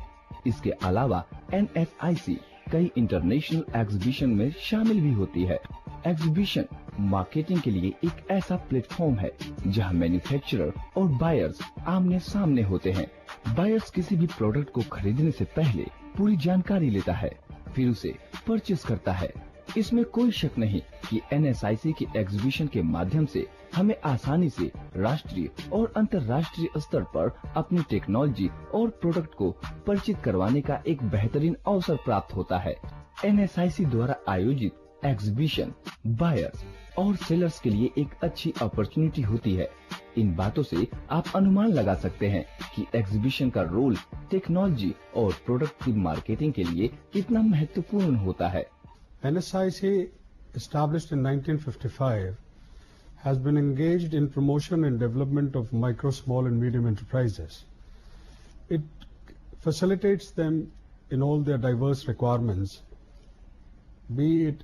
इसके अलावा NSIC कई इंटरनेशनल एग्जीबिशन में शामिल भी होती है। एग्जीबिशन मार्केटिंग के लिए एक ऐसा प्लेटफॉर्म है जहां मैन्युफैक्चरर और बायर्स आमने सामने होते हैं। बायर्स किसी भी प्रोडक्ट को खरीदने से पहले पूरी जानकारी लेता है, फिर उसे परचेस करता है। इसमें कोई शक नहीं कि NSIC के एग्जीबिशन के माध्यम से हमें आसानी से राष्ट्रीय और अंतर्राष्ट्रीय स्तर पर अपनी टेक्नोलॉजी और प्रोडक्ट को परिचित करवाने का एक बेहतरीन अवसर प्राप्त होता है। NSIC द्वारा आयोजित एग्जीबिशन बायर्स और सेलर्स के लिए एक अच्छी अपॉर्चुनिटी होती है। इन बातों से आप अनुमान लगा सकते हैं कि एग्जीबिशन का रोल टेक्नोलॉजी और प्रोडक्ट की मार्केटिंग के लिए कितना महत्वपूर्ण होता है। NSIC, established in 1955, has been engaged in promotion and development of micro, small and medium enterprises. It facilitates them in all their diverse requirements, be it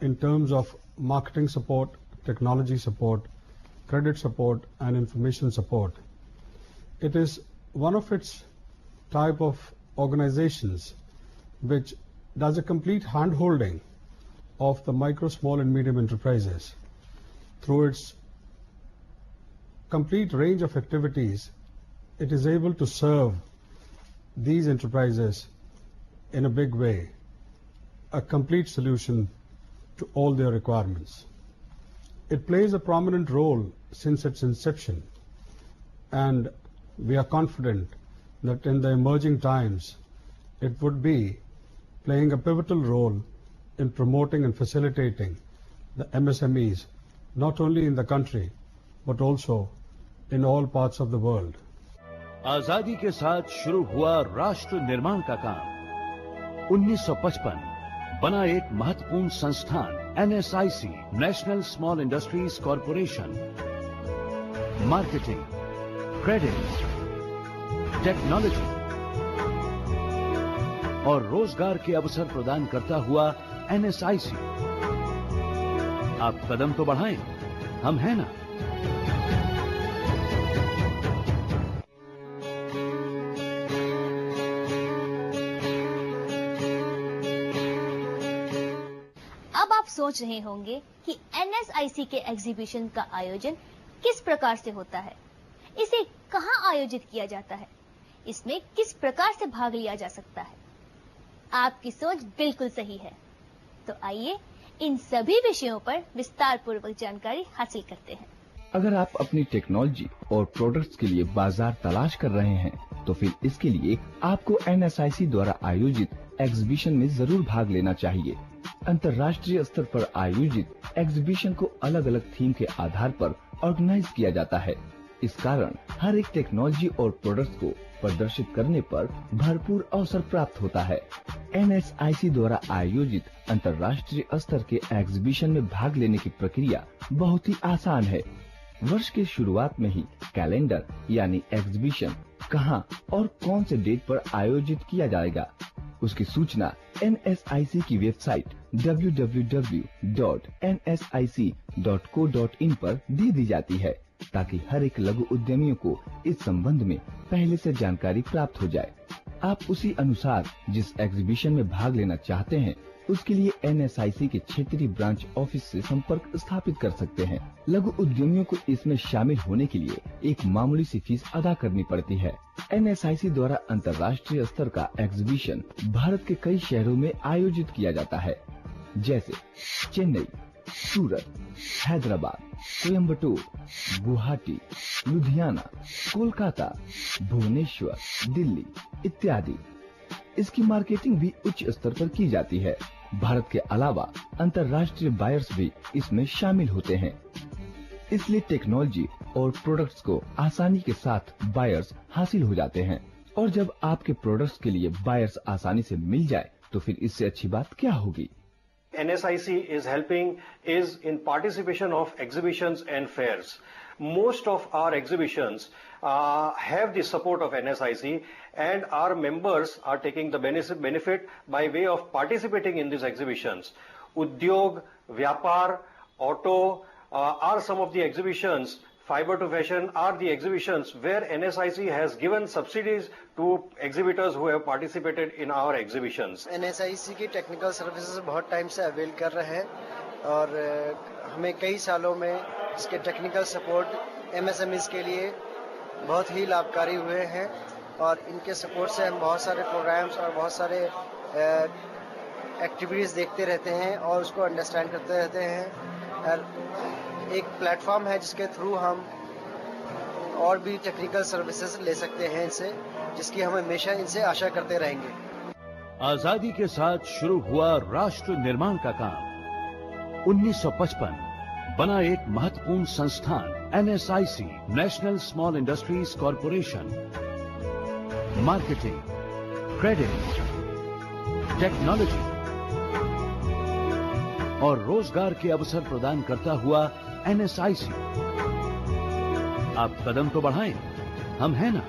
in terms of marketing support, technology support, credit support and information support. It is one of its type of organizations which does a complete hand-holding of the micro, small and medium enterprises. Through its complete range of activities, it is able to serve these enterprises in a big way, a complete solution to all their requirements. It plays a prominent role since its inception, and we are confident that in the emerging times, it would be playing a pivotal role in promoting and facilitating the MSMEs, not only in the country, but also in all parts of the world. आजादी के साथ शुरू हुआ राष्ट्र निर्माण का काम 1955 बना एक महत्वपूर्ण संस्थान NSIC, national small industries corporation. Marketing, credit, technology और रोजगार के अवसर प्रदान करता हुआ NSIC। आप कदम तो बढ़ाएं, हम हैं ना। अब आप सोच रहे होंगे कि NSIC के एग्जीबिशन का आयोजन किस प्रकार से होता है, इसे कहां आयोजित किया जाता है, इसमें किस प्रकार से भाग लिया जा सकता है। आपकी सोच बिल्कुल सही है। तो आइए इन सभी विषयों पर विस्तार पूर्वक जानकारी हासिल करते हैं। अगर आप अपनी टेक्नोलॉजी और प्रोडक्ट्स के लिए बाजार तलाश कर रहे हैं, तो फिर इसके लिए आपको NSIC द्वारा आयोजित एग्जीबिशन में जरूर भाग लेना चाहिए। अंतर्राष्ट्रीय स्तर पर आयोजित एग्जीबिशन को अलग अलग थीम के आधार पर ऑर्गेनाइज किया जाता है। इस कारण हर एक टेक्नोलॉजी और प्रोडक्ट्स को प्रदर्शित करने पर भरपूर अवसर प्राप्त होता है। NSIC द्वारा आयोजित अंतर्राष्ट्रीय स्तर के एग्जीबिशन में भाग लेने की प्रक्रिया बहुत ही आसान है। वर्ष के शुरुआत में ही कैलेंडर यानी एग्जीबिशन कहां और कौन से डेट पर आयोजित किया जाएगा, उसकी सूचना NSIC की वेबसाइट www.nsic.co.in पर दे दी जाती है, ताकि हर एक लघु उद्यमियों को इस संबंध में पहले से जानकारी प्राप्त हो जाए। आप उसी अनुसार जिस एग्जीबिशन में भाग लेना चाहते हैं, उसके लिए NSIC के क्षेत्रीय ब्रांच ऑफिस से संपर्क स्थापित कर सकते हैं। लघु उद्यमियों को इसमें शामिल होने के लिए एक मामूली सी फीस अदा करनी पड़ती है। NSIC द्वारा अंतर्राष्ट्रीय स्तर का एग्जीबिशन भारत के कई शहरों में आयोजित किया जाता है, जैसे चेन्नई, सूरत, हैदराबाद, कोयम्बटूर, गुवाहाटी, लुधियाना, कोलकाता, भुवनेश्वर, दिल्ली इत्यादि। इसकी मार्केटिंग भी उच्च स्तर पर की जाती है। भारत के अलावा अंतर्राष्ट्रीय बायर्स भी इसमें शामिल होते हैं, इसलिए टेक्नोलॉजी और प्रोडक्ट्स को आसानी के साथ बायर्स हासिल हो जाते हैं। और जब आपके प्रोडक्ट्स के लिए बायर्स आसानी से मिल जाए, तो फिर इससे अच्छी बात क्या होगी। NSIC is helping is in participation of exhibitions and fairs. Most of our exhibitions have the support of NSIC, and our members are taking the benefit by way of participating in these exhibitions. Udyog, Vyapar, Auto are some of the exhibitions Fiber to Fashion are the exhibitions where NSIC has given subsidies to exhibitors who have participated in our exhibitions. NSIC की technical services बहुत time से avail कर रहे हैं और हमें कई सालों में इसके टेक्निकल सपोर्ट MSMEs के लिए बहुत ही लाभकारी हुए हैं और इनके सपोर्ट से हम बहुत सारे प्रोग्राम्स और बहुत सारे एक्टिविटीज़ देखते रहते हैं और उसको अंडरस्टैंड करते रहते हैं। और एक प्लेटफॉर्म है जिसके थ्रू हम और भी टेक्निकल सर्विसेज ले सकते हैं इनसे, जिसकी हम हमेशा इनसे आशा करते रहेंगे। आजादी के साथ शुरू हुआ राष्ट्र निर्माण का काम 1955 बना एक महत्वपूर्ण संस्थान NSIC national small industries corporation marketing, credit, technology और रोजगार के अवसर प्रदान करता हुआ NSIC। आप कदम तो बढ़ाएं, हम हैं ना।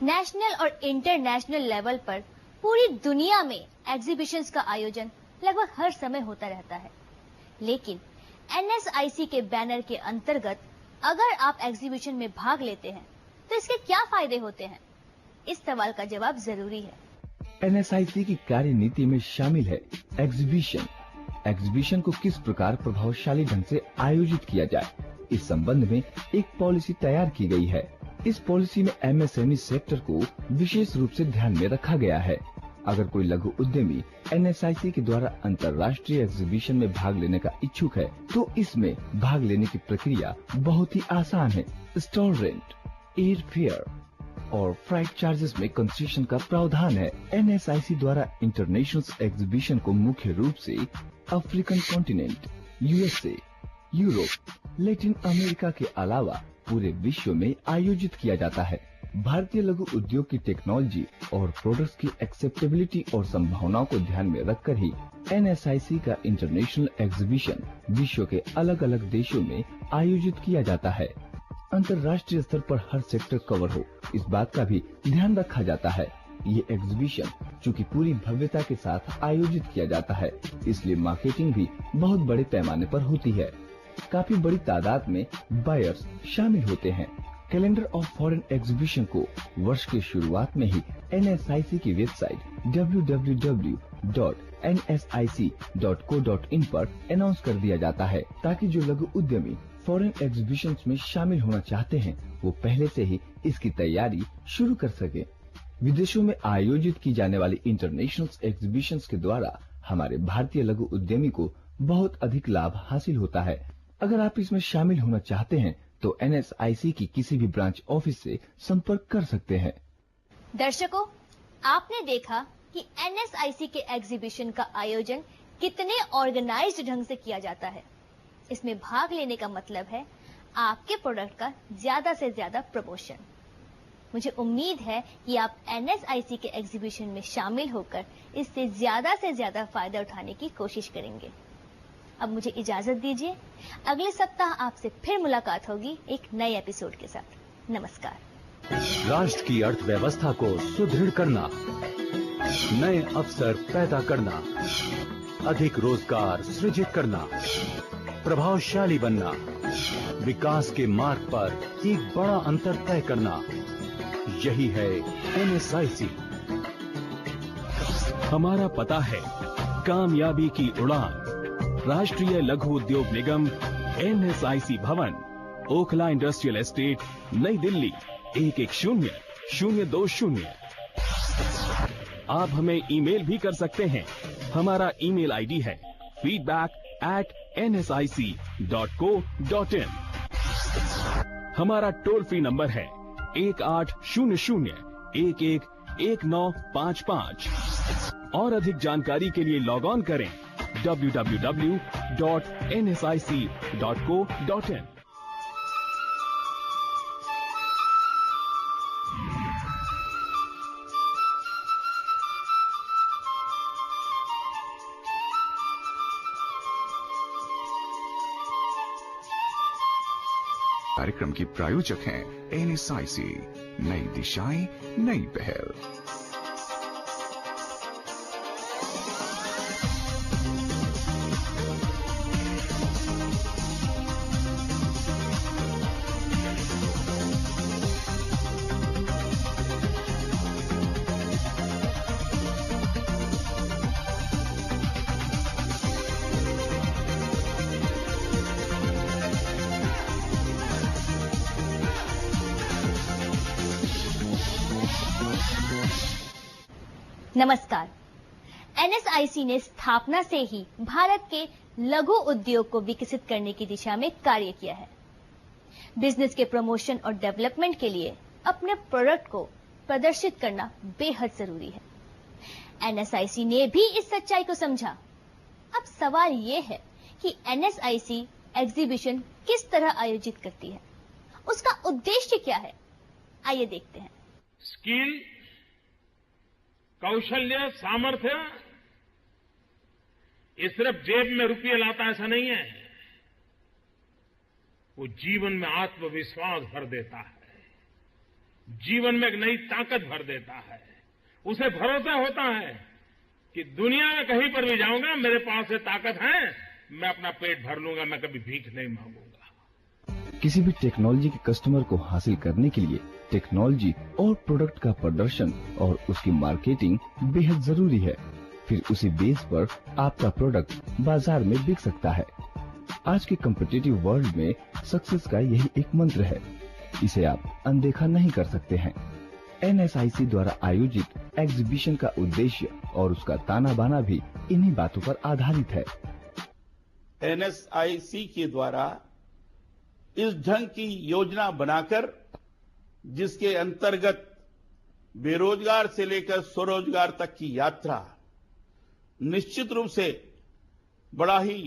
नेशनल और इंटरनेशनल लेवल पर पूरी दुनिया में एग्जीबिशंस का आयोजन लगभग हर समय होता रहता है, लेकिन NSIC के बैनर के अंतर्गत अगर आप एग्जीबिशन में भाग लेते हैं तो इसके क्या फायदे होते हैं? इस सवाल का जवाब जरूरी है। NSIC की कार्यनीति में शामिल है एग्जीबिशन। एग्जीबिशन को किस प्रकार प्रभावशाली ढंग से आयोजित किया जाए, इस संबंध में एक पॉलिसी तैयार की गई है। इस पॉलिसी में MSME सेक्टर को विशेष रूप से ध्यान में रखा गया है। अगर कोई लघु उद्यमी NSIC के द्वारा अंतर्राष्ट्रीय एग्जीबिशन में भाग लेने का इच्छुक है तो इसमें भाग लेने की प्रक्रिया बहुत ही आसान है। स्टॉल रेंट, एयर फेयर और फ्लाइट चार्जेस में कंसेशन का प्रावधान है। NSIC द्वारा इंटरनेशनल एग्जीबिशन को मुख्य रूप से African continent, USA, Europe, Latin America के अलावा पूरे विश्व में आयोजित किया जाता है। भारतीय लघु उद्योग की टेक्नोलॉजी और प्रोडक्ट्स की एक्सेप्टेबिलिटी और संभावनाओं को ध्यान में रखकर ही NSIC का इंटरनेशनल एग्जीबिशन विश्व के अलग अलग देशों में आयोजित किया जाता है। अंतर्राष्ट्रीय स्तर पर हर सेक्टर कवर हो, इस बात का भी ध्यान रखा जाता है। ये एग्जीबिशन चूँकि पूरी भव्यता के साथ आयोजित किया जाता है, इसलिए मार्केटिंग भी बहुत बड़े पैमाने पर होती है। काफी बड़ी तादाद में बायर्स शामिल होते हैं। कैलेंडर ऑफ फॉरेन एग्जीबिशन को वर्ष की शुरुआत में ही NSIC की वेबसाइट www.nsic.co.in पर अनाउंस कर दिया जाता है, ताकि जो लघु उद्यमी फॉरेन एग्जीबिशंस में शामिल होना चाहते हैं वो पहले से ही इसकी तैयारी शुरू कर सके। विदेशों में आयोजित की जाने वाली इंटरनेशनल एग्जीबिशंस के द्वारा हमारे भारतीय लघु उद्यमी को बहुत अधिक लाभ हासिल होता है। अगर आप इसमें शामिल होना चाहते हैं तो NSIC की किसी भी ब्रांच ऑफिस से संपर्क कर सकते हैं। दर्शकों, आपने देखा कि NSIC के एग्जीबिशन का आयोजन कितने ऑर्गेनाइज्ड ढंग से किया जाता है। इसमें भाग लेने का मतलब है आपके प्रोडक्ट का ज्यादा से ज्यादा प्रमोशन। मुझे उम्मीद है कि आप NSIC के एग्जीबिशन में शामिल होकर इससे ज्यादा फायदा उठाने की कोशिश करेंगे। अब मुझे इजाजत दीजिए, अगले सप्ताह आपसे फिर मुलाकात होगी एक नए एपिसोड के साथ। नमस्कार। राष्ट्र की अर्थव्यवस्था को सुदृढ़ करना, नए अवसर पैदा करना, अधिक रोजगार सृजित करना, प्रभावशाली बनना, विकास के मार्ग पर एक बड़ा अंतर तय करना, यही है NSIC। हमारा पता है कामयाबी की उड़ान, राष्ट्रीय लघु उद्योग निगम, NSIC भवन, ओखला इंडस्ट्रियल एस्टेट, नई दिल्ली 110020। आप हमें ईमेल भी कर सकते हैं। हमारा ईमेल आईडी है feedback@nsic.co.in। हमारा टोल फ्री नंबर है 1800-111955। और अधिक जानकारी के लिए लॉग ऑन करें www.nsic.co.in। कार्यक्रम की प्रायोजक हैं NSIC, नई दिशाएं नई पहल। नमस्कार। NSIC ने स्थापना से ही भारत के लघु उद्योग को विकसित करने की दिशा में कार्य किया है। बिजनेस के प्रमोशन और डेवलपमेंट के लिए अपने प्रोडक्ट को प्रदर्शित करना बेहद जरूरी है। NSIC ने भी इस सच्चाई को समझा। अब सवाल यह है कि NSIC एग्जीबिशन किस तरह आयोजित करती है, उसका उद्देश्य क्या है, आइए देखते हैं। स्किल, कौशल्य, सामर्थ्य ये सिर्फ जेब में रुपये लाता ऐसा नहीं है, वो जीवन में आत्मविश्वास भर देता है, जीवन में एक नई ताकत भर देता है। उसे भरोसा होता है कि दुनिया में कहीं पर भी जाऊंगा, मेरे पास ये ताकत है, मैं अपना पेट भर लूंगा, मैं कभी भीख नहीं मांगूंगा। किसी भी टेक्नोलॉजी के कस्टमर को हासिल करने के लिए टेक्नोलॉजी और प्रोडक्ट का प्रदर्शन और उसकी मार्केटिंग बेहद जरूरी है। फिर उसी बेस पर आपका प्रोडक्ट बाजार में बिक सकता है। आज के कॉम्पिटिटिव वर्ल्ड में सक्सेस का यही एक मंत्र है, इसे आप अनदेखा नहीं कर सकते हैं। NSIC द्वारा आयोजित एग्जीबिशन का उद्देश्य और उसका ताना बाना भी इन्हीं बातों पर आधारित है। NSIC के द्वारा इस ढंग की योजना बनाकर, जिसके अंतर्गत बेरोजगार से लेकर स्वरोजगार तक की यात्रा निश्चित रूप से बड़ा ही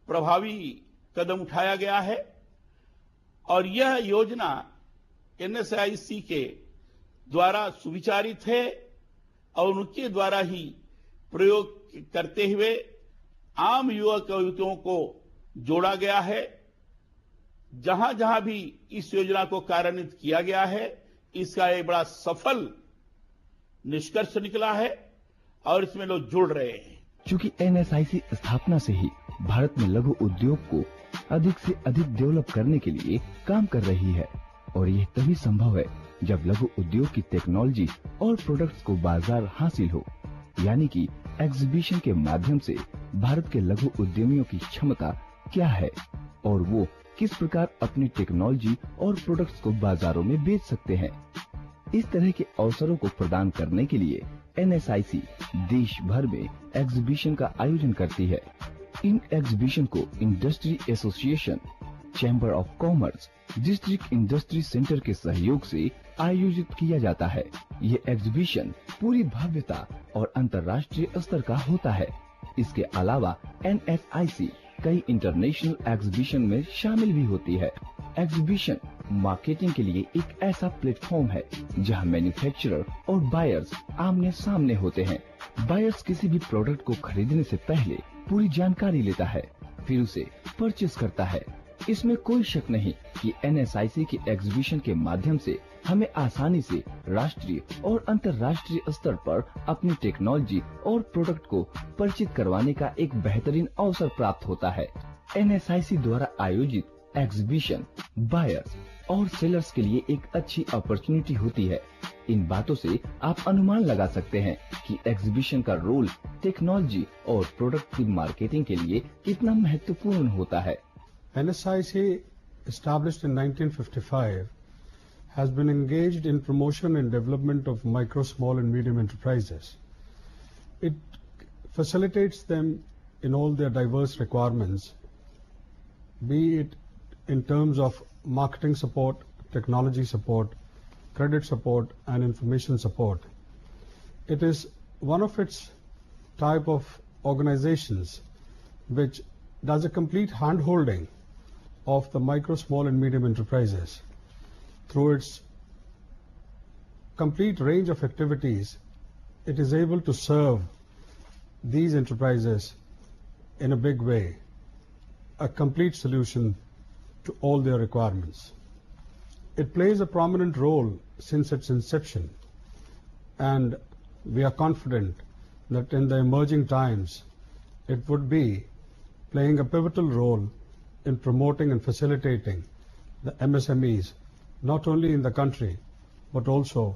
प्रभावी कदम उठाया गया है और यह योजना NSIC के द्वारा सुविचारित है और उनके द्वारा ही प्रयोग करते हुए आम युवक युवतियों को जोड़ा गया है। जहां जहां भी इस योजना को कार्यान्वित किया गया है, इसका एक बड़ा सफल निष्कर्ष निकला है और इसमें लोग जुड़ रहे हैं। चूंकि NSIC स्थापना से ही भारत में लघु उद्योग को अधिक से अधिक डेवलप करने के लिए काम कर रही है और यह तभी संभव है जब लघु उद्योग की टेक्नोलॉजी और प्रोडक्ट्स को बाजार हासिल हो। यानी कि एग्जीबिशन के माध्यम से भारत के लघु उद्यमियों की क्षमता क्या है और वो किस प्रकार अपनी टेक्नोलॉजी और प्रोडक्ट्स को बाजारों में बेच सकते हैं। इस तरह के अवसरों को प्रदान करने के लिए NSIC देश भर में एग्जीबिशन का आयोजन करती है। इन एग्जीबिशन को industry association, chamber of commerce, district industry centre के सहयोग से आयोजित किया जाता है। ये एग्जीबिशन पूरी भव्यता और अंतर्राष्ट्रीय स्तर का होता है। इसके अलावा NSIC कई इंटरनेशनल एग्जीबिशन में शामिल भी होती है। एग्जीबिशन मार्केटिंग के लिए एक ऐसा प्लेटफॉर्म है जहां मैन्युफैक्चरर और बायर्स आमने सामने होते हैं। बायर्स किसी भी प्रोडक्ट को खरीदने से पहले पूरी जानकारी लेता है, फिर उसे परचेज करता है। इसमें कोई शक नहीं कि NSIC के एग्जीबिशन के माध्यम से हमें आसानी से राष्ट्रीय और अंतर्राष्ट्रीय स्तर पर अपनी टेक्नोलॉजी और प्रोडक्ट को परिचित करवाने का एक बेहतरीन अवसर प्राप्त होता है। NSIC द्वारा आयोजित एग्जीबिशन बायर्स और सेलर्स के लिए एक अच्छी अपॉर्चुनिटी होती है। इन बातों से आप अनुमान लगा सकते हैं कि एग्जीबिशन का रोल टेक्नोलॉजी और प्रोडक्ट की मार्केटिंग के लिए कितना महत्वपूर्ण होता है। NSIC, established in 1955, has been engaged in promotion and development of micro, small and medium enterprises. It facilitates them in all their diverse requirements, be it in terms of marketing support, technology support, credit support and information support. It is one of its type of organizations which does a complete hand-holding of the micro, small and medium enterprises. Through its complete range of activities, it is able to serve these enterprises in a big way, a complete solution to all their requirements. It plays a prominent role since its inception, and we are confident that in the emerging times, it would be playing a pivotal role in promoting and facilitating the MSMEs, not only in the country, but also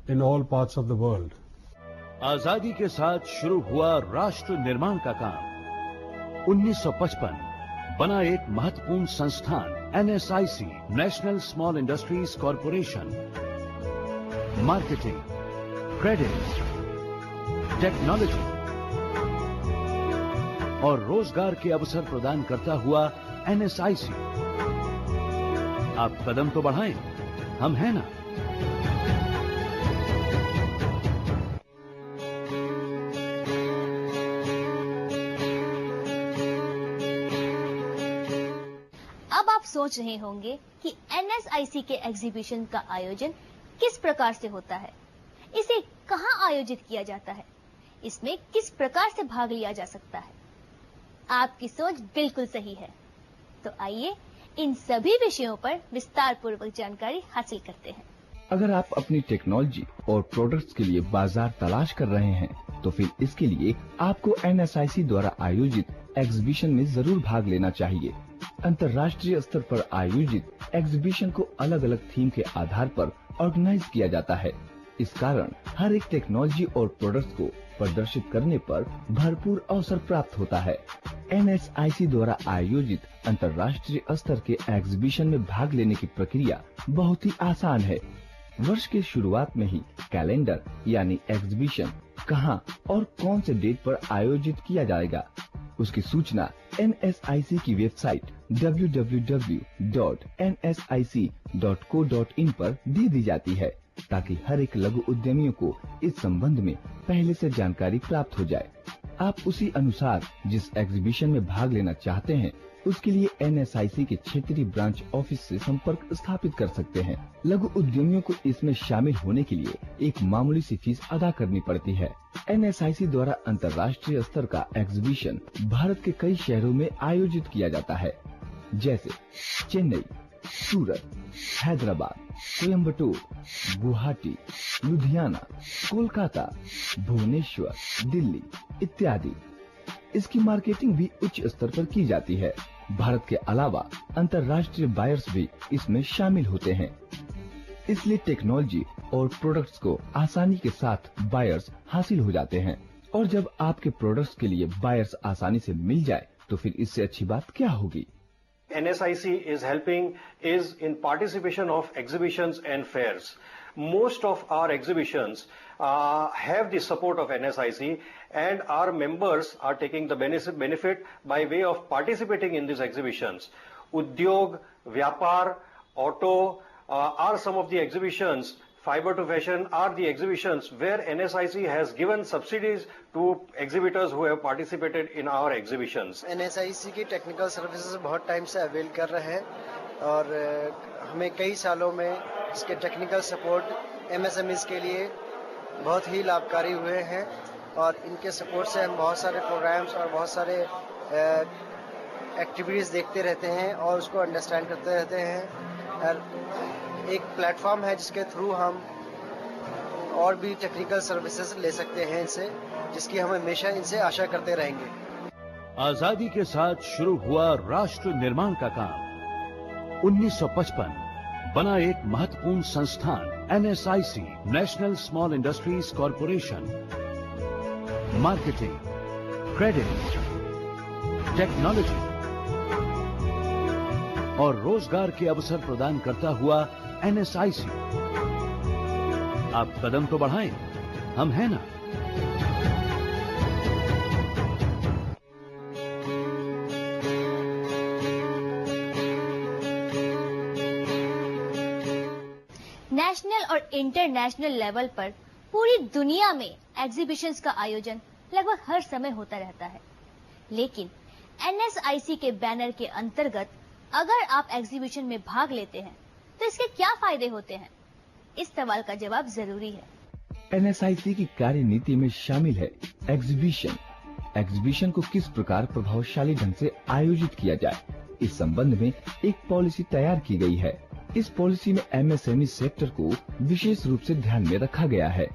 in all parts of the world. आजादी के साथ शुरू हुआ राष्ट्र निर्माण का काम 1955 बना एक महत्वपूर्ण संस्थान NSIC, national small industries corporation. Marketing, credit, technology और रोजगार के अवसर प्रदान करता हुआ NSIC। आप कदम तो बढ़ाएं, हम हैं ना। अब आप सोच रहे होंगे कि NSIC के एग्जीबिशन का आयोजन किस प्रकार से होता है, इसे कहां आयोजित किया जाता है, इसमें किस प्रकार से भाग लिया जा सकता है। आपकी सोच बिल्कुल सही है। तो आइए इन सभी विषयों पर विस्तार पूर्वक जानकारी हासिल करते हैं। अगर आप अपनी टेक्नोलॉजी और प्रोडक्ट्स के लिए बाजार तलाश कर रहे हैं, तो फिर इसके लिए आपको NSIC द्वारा आयोजित एग्जीबिशन में जरूर भाग लेना चाहिए। अंतर्राष्ट्रीय स्तर पर आयोजित एग्जीबिशन को अलग अलग थीम के आधार पर ऑर्गेनाइज किया जाता है। इस कारण हर एक टेक्नोलॉजी और प्रोडक्ट्स को प्रदर्शित करने पर भरपूर अवसर प्राप्त होता है। NSIC द्वारा आयोजित अंतर्राष्ट्रीय स्तर के एग्जीबिशन में भाग लेने की प्रक्रिया बहुत ही आसान है। वर्ष के शुरुआत में ही कैलेंडर यानी एग्जीबिशन कहां और कौन से डेट पर आयोजित किया जाएगा, उसकी सूचना NSIC की वेबसाइट www.nsic.co.in पर दे दी जाती है, ताकि हर एक लघु उद्यमियों को इस संबंध में पहले से जानकारी प्राप्त हो जाए। आप उसी अनुसार जिस एग्जीबिशन में भाग लेना चाहते हैं, उसके लिए NSIC के क्षेत्रीय ब्रांच ऑफिस से संपर्क स्थापित कर सकते हैं। लघु उद्यमियों को इसमें शामिल होने के लिए एक मामूली सी फीस अदा करनी पड़ती है। NSIC द्वारा अंतर्राष्ट्रीय स्तर का एग्जीबिशन भारत के कई शहरों में आयोजित किया जाता है, जैसे चेन्नई, सूरत, हैदराबाद, कोयम्बटूर, गुवाहाटी, लुधियाना, कोलकाता, भुवनेश्वर, दिल्ली इत्यादि। इसकी मार्केटिंग भी उच्च स्तर पर की जाती है। भारत के अलावा अंतर्राष्ट्रीय बायर्स भी इसमें शामिल होते हैं। इसलिए टेक्नोलॉजी और प्रोडक्ट्स को आसानी के साथ बायर्स हासिल हो जाते हैं। और जब आपके प्रोडक्ट्स के लिए बायर्स आसानी से मिल जाए, तो फिर इससे अच्छी बात क्या होगी। NSIC is helping is in participation of exhibitions and fairs. Most of our exhibitions have the support of NSIC, and our members are taking the benefit by way of participating in these exhibitions. Udyog, Vyapar, Auto are some of the exhibitions. Fiber to Fashion are the exhibitions where NSIC has given subsidies to exhibitors who have participated in our exhibitions. NSIC की technical services बहुत time से avail कर रहे हैं और हमें कई सालों में इसके टेक्निकल सपोर्ट MSMEs के लिए बहुत ही लाभकारी हुए हैं और इनके सपोर्ट से हम बहुत सारे प्रोग्राम्स और बहुत सारे एक्टिविटीज़ देखते रहते हैं और उसको अंडरस्टैंड करते रहते हैं। और एक प्लेटफॉर्म है जिसके थ्रू हम और भी टेक्निकल सर्विसेज ले सकते हैं इनसे, जिसकी हम हमेशा इनसे आशा करते रहेंगे। आजादी के साथ शुरू हुआ राष्ट्र निर्माण का काम 1955 बना एक महत्वपूर्ण संस्थान NSIC, national small industries corporation. Marketing, credit, technology और रोजगार के अवसर प्रदान करता हुआ NSIC। आप कदम तो बढ़ाएं, हम हैं ना। नेशनल और इंटरनेशनल लेवल पर पूरी दुनिया में एग्जीबिशंस का आयोजन लगभग हर समय होता रहता है, लेकिन NSIC के बैनर के अंतर्गत अगर आप एग्जीबिशन में भाग लेते हैं तो इसके क्या फायदे होते हैं? इस सवाल का जवाब जरूरी है। NSIC की कार्यनीति में शामिल है एग्जीबिशन। एग्जीबिशन को किस प्रकार प्रभावशाली ढंग से आयोजित किया जाए, इस संबंध में एक पॉलिसी तैयार की गई है। इस पॉलिसी में एमएसएमई सेक्टर को विशेष रूप से ध्यान में रखा गया है।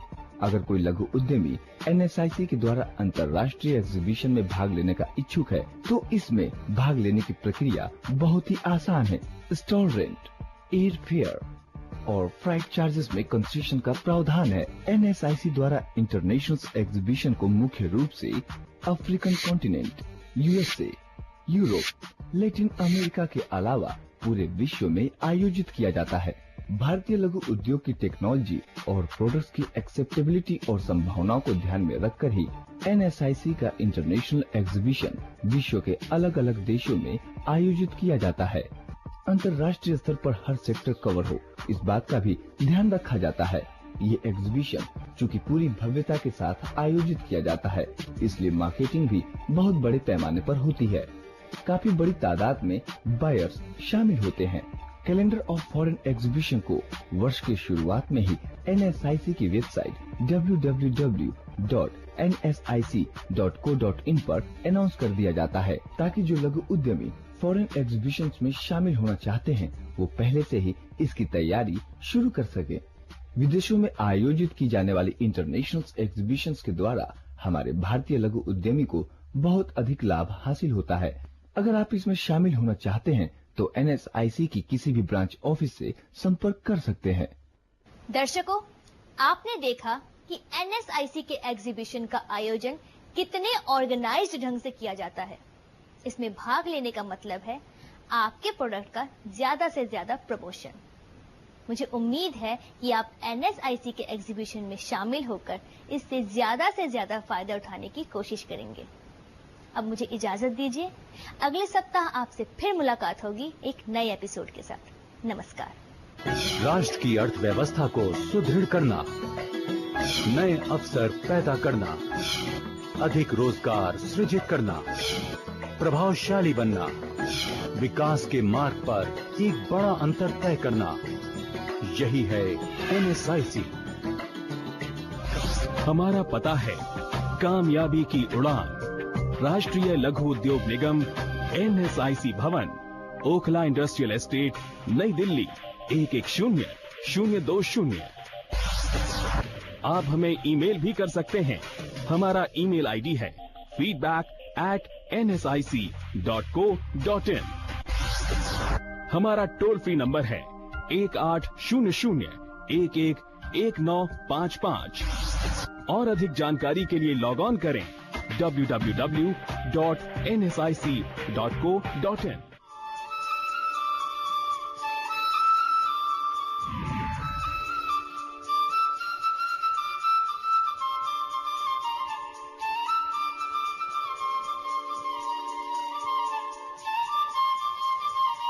अगर कोई लघु उद्यमी एनएसआईसी के द्वारा अंतर्राष्ट्रीय एग्जीबिशन में भाग लेने का इच्छुक है तो इसमें भाग लेने की प्रक्रिया बहुत ही आसान है। स्टॉल रेंट, एयर फेयर और फ्लाइट चार्जेस में कंसेशन का प्रावधान है। एनएसआईसी द्वारा इंटरनेशनल एग्जीबिशन को मुख्य रूप से African continent, USA, Europe, Latin America के अलावा पूरे विश्व में आयोजित किया जाता है। भारतीय लघु उद्योग की टेक्नोलॉजी और प्रोडक्ट्स की एक्सेप्टेबिलिटी और संभावनाओं को ध्यान में रखकर ही एनएसआईसी का इंटरनेशनल एग्जीबिशन विश्व के अलग अलग देशों में आयोजित किया जाता है। अंतर्राष्ट्रीय स्तर पर हर सेक्टर कवर हो, इस बात का भी ध्यान रखा जाता है। ये एग्जीबिशन चूँकि पूरी भव्यता के साथ आयोजित किया जाता है, इसलिए मार्केटिंग भी बहुत बड़े पैमाने पर होती है। काफी बड़ी तादाद में बायर्स शामिल होते हैं। कैलेंडर ऑफ फॉरेन एग्जीबिशन को वर्ष के शुरुआत में ही एनएसआईसी की वेबसाइट www.nsic.co.in पर अनाउंस कर दिया जाता है, ताकि जो लघु उद्यमी फॉरेन एग्जीबिशन में शामिल होना चाहते हैं वो पहले से ही इसकी तैयारी शुरू कर सके। विदेशों में आयोजित की जाने वाली इंटरनेशनल एग्जीबिशन के द्वारा हमारे भारतीय लघु उद्यमी को बहुत अधिक लाभ हासिल होता है। अगर आप इसमें शामिल होना चाहते हैं तो एनएसआईसी की किसी भी ब्रांच ऑफिस से संपर्क कर सकते हैं। दर्शकों, आपने देखा कि एनएसआईसी के एग्जीबिशन का आयोजन कितने ऑर्गेनाइज्ड ढंग से किया जाता है। इसमें भाग लेने का मतलब है आपके प्रोडक्ट का ज्यादा से ज्यादा प्रमोशन। मुझे उम्मीद है कि आप एनएसआईसी के एग्जीबिशन में शामिल होकर इससे ज्यादा फायदा उठाने की कोशिश करेंगे। अब मुझे इजाजत दीजिए, अगले सप्ताह आपसे फिर मुलाकात होगी एक नए एपिसोड के साथ। नमस्कार। राष्ट्र की अर्थव्यवस्था को सुदृढ़ करना, नए अवसर पैदा करना, अधिक रोजगार सृजित करना, प्रभावशाली बनना, विकास के मार्ग पर एक बड़ा अंतर तय करना, यही है एनएसआईसी। हमारा पता है कामयाबी की उड़ान, राष्ट्रीय लघु उद्योग निगम, एनएसआईसी भवन, ओखला इंडस्ट्रियल एस्टेट, नई दिल्ली 110020। आप हमें ईमेल भी कर सकते हैं। हमारा ईमेल आईडी है feedback@nsic.co.in। हमारा टोल फ्री नंबर है 1800-111955 और अधिक जानकारी के लिए लॉग ऑन करें www.nsic.co.in।